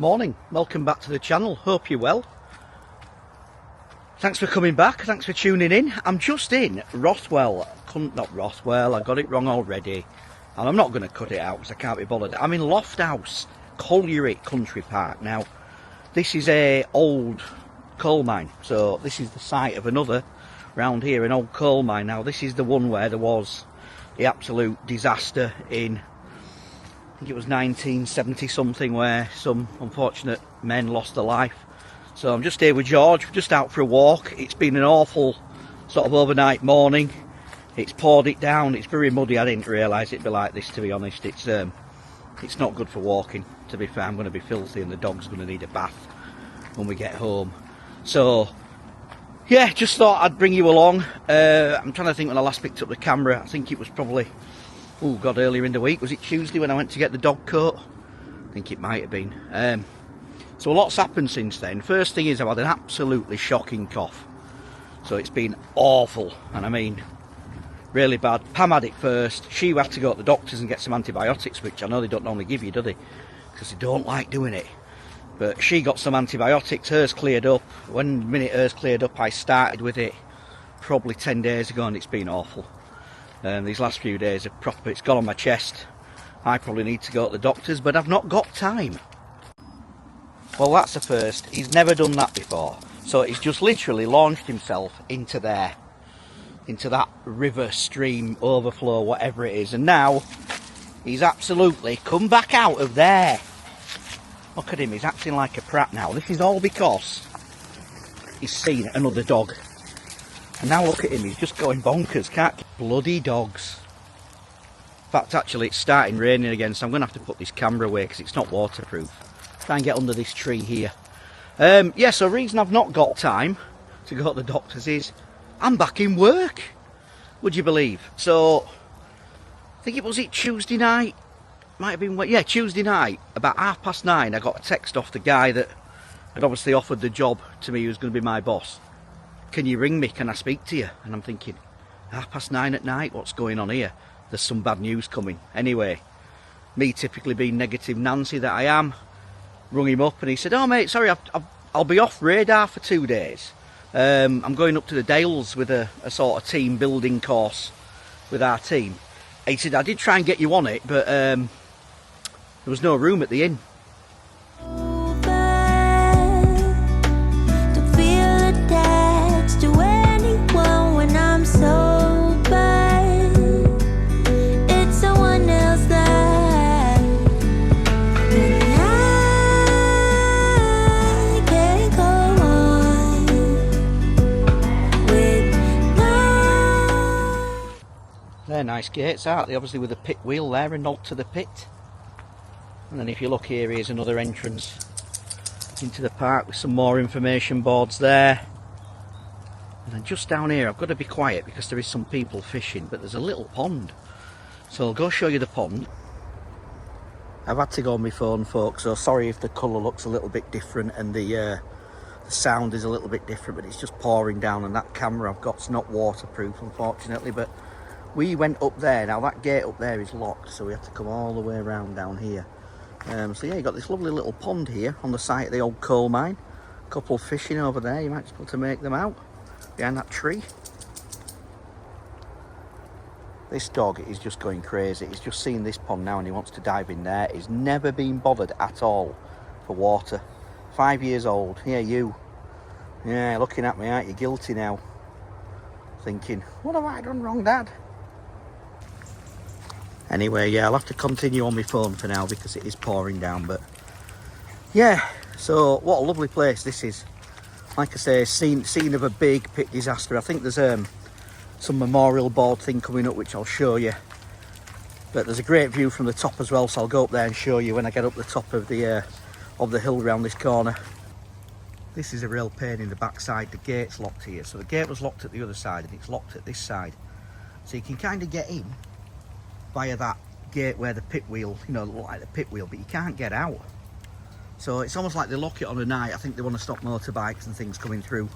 Morning, welcome back to the channel, hope you're well. Thanks for coming back, thanks for tuning in. I'm just in Rothwell, not Rothwell, I got it wrong already. And I'm not going to cut it out because I can't be bothered. I'm in Lofthouse Country Park. Now, this is a old coal mine, so this is the site of another round here, an old coal mine. Now, this is the one where there was the absolute disaster in, I think it was 1970 something, where some unfortunate men lost their life. So I'm just here with George, just out for a walk. It's been an awful sort of overnight morning. It's poured it down, it's very muddy. I didn't realise it'd be like this, to be honest. It's not good for walking, to be fair. I'm going to be filthy and the dog's going to need a bath when we get home. So yeah, just thought I'd bring you along. I'm trying to think when I last picked up the camera. I think it was probably, oh god, earlier in the week. Was it Tuesday when I went to get the dog coat? I think it might have been. So a lot's happened since then. First thing is, I've had an absolutely shocking cough. So it's been awful, and I mean really bad. Pam had it first. She had to go to the doctors and get some antibiotics, which I know they don't normally give you, do they? Because they don't like doing it. But she got some antibiotics, hers cleared up. When the minute hers cleared up, I started with it probably 10 days ago, and it's been awful. These last few days are proper, it's gone on my chest. I probably need to go to the doctors, but I've not got time. Well, that's the first. He's never done that before. So he's just literally launched himself into there, into that river, stream, overflow, whatever it is. And now he's absolutely come back out of there. Look at him, he's acting like a prat now. This is all because he's seen another dog. And now look at him, he's just going bonkers. Can't bloody dogs. In fact, actually, it's starting raining again, so I'm going to have to put this camera away because it's not waterproof. Try and get under this tree here. Yeah, so the reason I've not got time to go to the doctors is I'm back in work. Would you believe? So, I think it was Tuesday night. Might have been, yeah, Tuesday night, about 9:30, I got a text off the guy that had obviously offered the job to me, who's going to be my boss. Can you ring me? Can I speak to you? And I'm thinking, 9:30 at night, what's going on here? There's some bad news coming. Anyway, me typically being negative Nancy that I am, rung him up and he said, oh mate, sorry, I'll be off radar for 2 days. I'm going up to the Dales with a sort of team building course with our team. He said, I did try and get you on it, but there was no room at the inn. They're nice gates, aren't they? Obviously with a pit wheel there, a nod to the pit. And then if you look here, here's another entrance into the park with some more information boards there. And then just down here, I've got to be quiet because there is some people fishing, but there's a little pond. So I'll go show you the pond. I've had to go on my phone, folks, so sorry if the colour looks a little bit different and the sound is a little bit different, but it's just pouring down, and that camera I've got's not waterproof, unfortunately. But we went up there. Now that gate up there is locked, so we have to come all the way around down here. So yeah, you've got this lovely little pond here on the site of the old coal mine. A couple fishing over there, you might just be able to make them out behind that tree. This dog is just going crazy. He's just seen this pond now and he wants to dive in there. He's never been bothered at all for water. 5 years old. Yeah, you. Yeah, looking at me, aren't you? Guilty now. Thinking, what have I done wrong, Dad? Anyway, yeah, I'll have to continue on my phone for now because it is pouring down. But yeah, so what a lovely place this is. Like I say, scene of a big pit disaster. I think there's some memorial board thing coming up which I'll show you. But there's a great view from the top as well, so I'll go up there and show you when I get up the top of the hill around this corner. This is a real pain in the backside. The gate's locked here, so the gate was locked at the other side and it's locked at this side. So you can kind of get in via that gate where the pit wheel, you know, like the pit wheel, but you can't get out. So it's almost like they lock it on a night. I think they want to stop motorbikes and things coming through.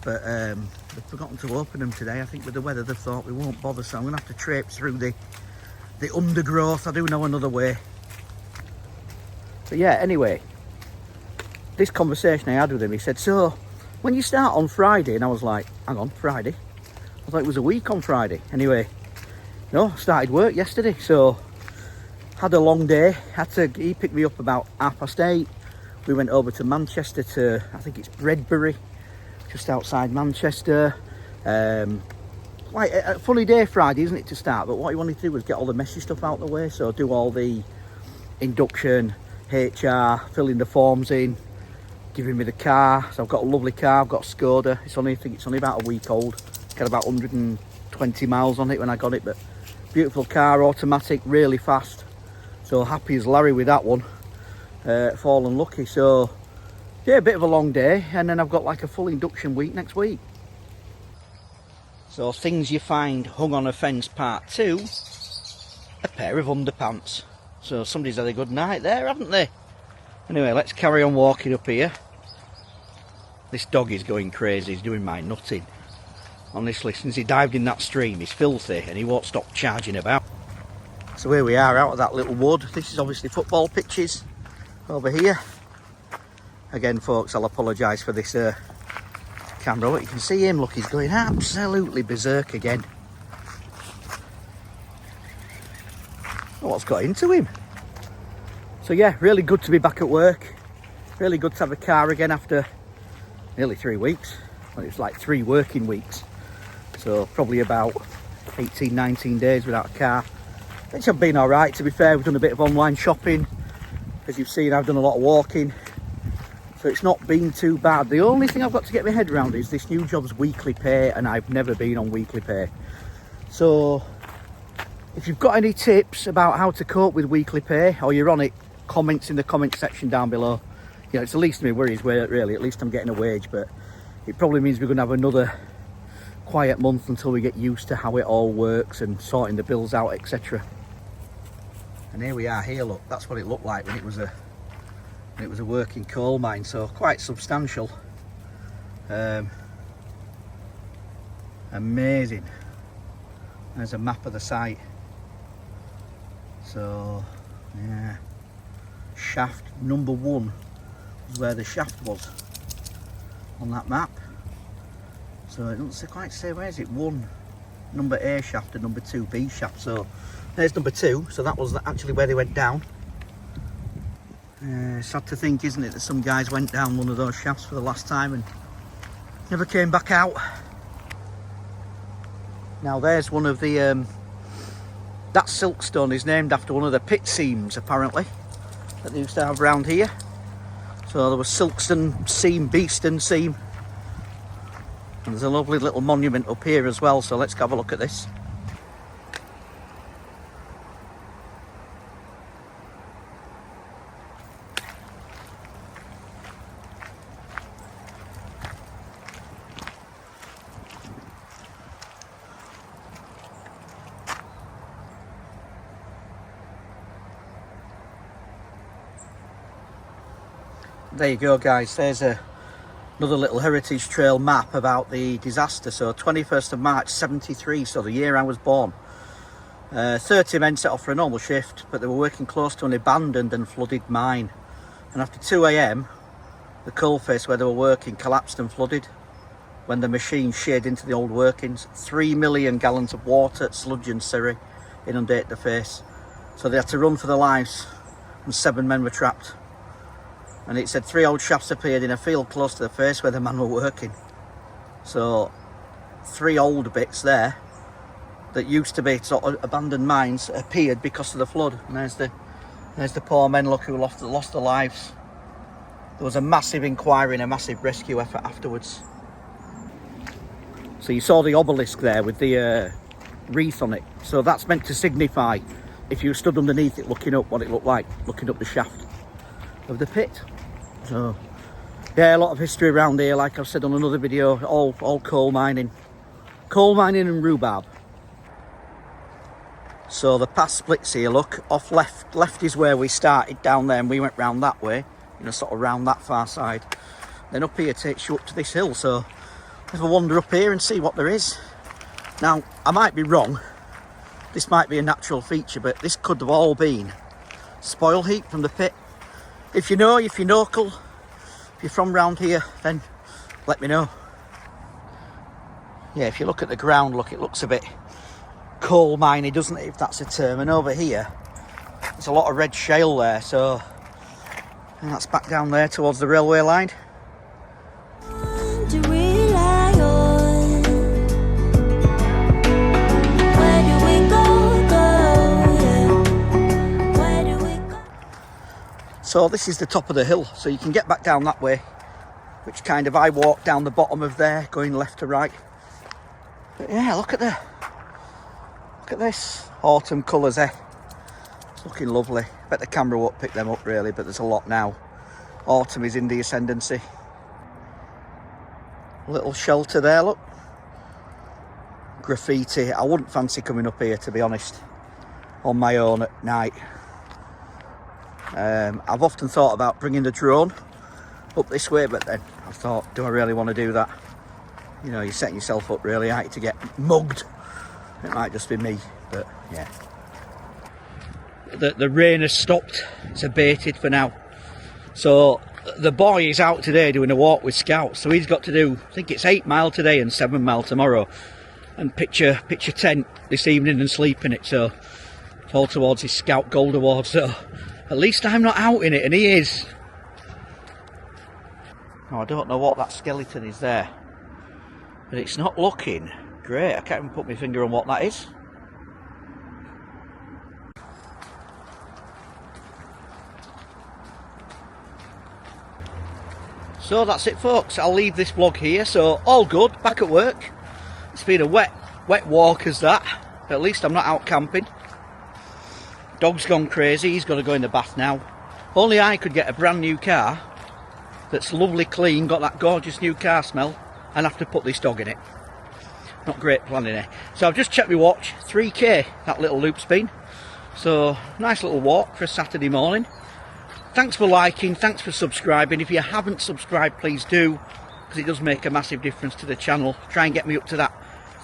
But they've forgotten to open them today. I think with the weather they've thought we won't bother, so I'm going to have to traipse through the undergrowth. I do know another way. But yeah, anyway, this conversation I had with him, he said, so when you start on Friday, and I was like, hang on, Friday? I thought it was a week on Friday. Anyway, no, started work yesterday, so had a long day. He picked me up about 8:30. We went over to Manchester to, I think it's Bredbury, just outside Manchester. Like a funny day Friday, isn't it, to start? But what he wanted to do was get all the messy stuff out of the way. So do all the induction, HR, filling the forms in, giving me the car. So I've got a lovely car. I've got a Skoda. I think it's only about a week old. It's got about 120 miles on it when I got it, but beautiful car, automatic, really fast. So happy as Larry with that one. Fallen lucky. So yeah, a bit of a long day, and then I've got like a full induction week next week. So things you find hung on a fence part 2, a pair of underpants. So somebody's had a good night there, haven't they? Anyway, let's carry on walking up here. This dog is going crazy, he's doing my nutting. Honestly, since he dived in that stream, he's filthy and he won't stop charging about. So here we are out of that little wood. This is obviously football pitches over here. Again, folks, I'll apologise for this camera, but you can see him, look, he's going absolutely berserk again. Oh, what's got into him? So yeah, really good to be back at work. Really good to have a car again after nearly 3 weeks. Well, it's like 3 working weeks. So probably about 18, 19 days without a car. Which have been alright, to be fair. We've done a bit of online shopping. As you've seen, I've done a lot of walking. So it's not been too bad. The only thing I've got to get my head around is this new job's weekly pay, and I've never been on weekly pay. So if you've got any tips about how to cope with weekly pay, or you're on it, comments in the comment section down below. You know, it's the least of my worries, really. At least I'm getting a wage, but it probably means we're going to have another quiet month until we get used to how it all works and sorting the bills out, etc. And here we are here, look, that's what it looked like when it was a working coal mine, so quite substantial. Amazing. There's a map of the site. So yeah, shaft number 1 was where the shaft was on that map. So it doesn't quite say, where is it? 1 number A shaft and number 2 B shaft. So there's number 2, so that was actually where they went down. Sad to think, isn't it, that some guys went down one of those shafts for the last time and never came back out. Now there's one of the that silkstone is named after one of the pit seams, apparently, that they used to have around here. So there was Silkston seam, Beeston seam, and there's a lovely little monument up here as well, so let's have a look at this. There you go, guys, there's another little heritage trail map about the disaster. So 21st of March 73, so the year I was born. 30 men set off for a normal shift, but they were working close to an abandoned and flooded mine. And after 2 AM, the coalface where they were working collapsed and flooded when the machine sheared into the old workings. 3 million gallons of water, sludge and slurry inundated the face. So they had to run for their lives, and 7 men were trapped. And it said 3 old shafts appeared in a field close to the face where the men were working. So 3 old bits there that used to be sort of abandoned mines appeared because of the flood. And there's the poor men, look, who lost their lives. There was a massive inquiry and a massive rescue effort afterwards. So you saw the obelisk there with the wreath on it. So that's meant to signify, if you stood underneath it looking up, what it looked like, looking up the shaft of the pit. So yeah, a lot of history around here, like I've said on another video, all coal mining and rhubarb. So the path splits here, look, off left is where we started down there, and we went round that way, you know, sort of round that far side. Then up here takes you up to this hill, so let's have a wander up here and see what there is. Now, I might be wrong, this might be a natural feature, but this could have all been spoil heap from the pit. If you know, if you're local, you're from round here, then let me know. Yeah, if you look at the ground, look, it looks a bit coal miney, doesn't it, if that's a term. And over here, there's a lot of red shale there, so, and that's back down there towards the railway line. So this is the top of the hill, so you can get back down that way, which kind of I walk down the bottom of there, going left to right. But yeah, look at this autumn colours there. It's looking lovely. Bet the camera won't pick them up really, but there's a lot now. Autumn is in the ascendancy. Little shelter there, look. Graffiti. I wouldn't fancy coming up here, to be honest, on my own at night. I've often thought about bringing the drone up this way, but then I thought, do I really want to do that? You know, you're setting yourself up really high to get mugged. It might just be me, but yeah. The rain has stopped. It's abated for now. So the boy is out today doing a walk with scouts. So he's got to do, I think it's 8 mile today and 7 mile tomorrow, and pitch a tent this evening and sleep in it. So it's all towards his Scout Gold Award. So at least I'm not out in it, and he is. Oh, I don't know what that skeleton is there, but it's not looking great. I can't even put my finger on what that is. So that's it, folks. I'll leave this vlog here. So all good, back at work. It's been a wet walk as that, but at least I'm not out camping. Dog's gone crazy, he's got to go in the bath now. Only I could get a brand new car that's lovely clean, got that gorgeous new car smell, and have to put this dog in it. Not great planning there. So I've just checked my watch, 3k that little loop's been. So nice little walk for a Saturday morning. Thanks for liking, thanks for subscribing. If you haven't subscribed, please do, because it does make a massive difference to the channel. Try and get me up to that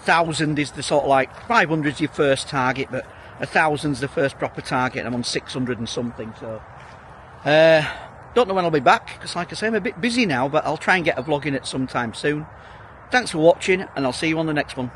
1,000 is the sort of like, 500's your first target, but 1,000's the first proper target. I'm on 600 and something, so don't know when I'll be back, because like I say, I'm a bit busy now, but I'll try and get a vlog in at some time soon. Thanks for watching, and I'll see you on the next one.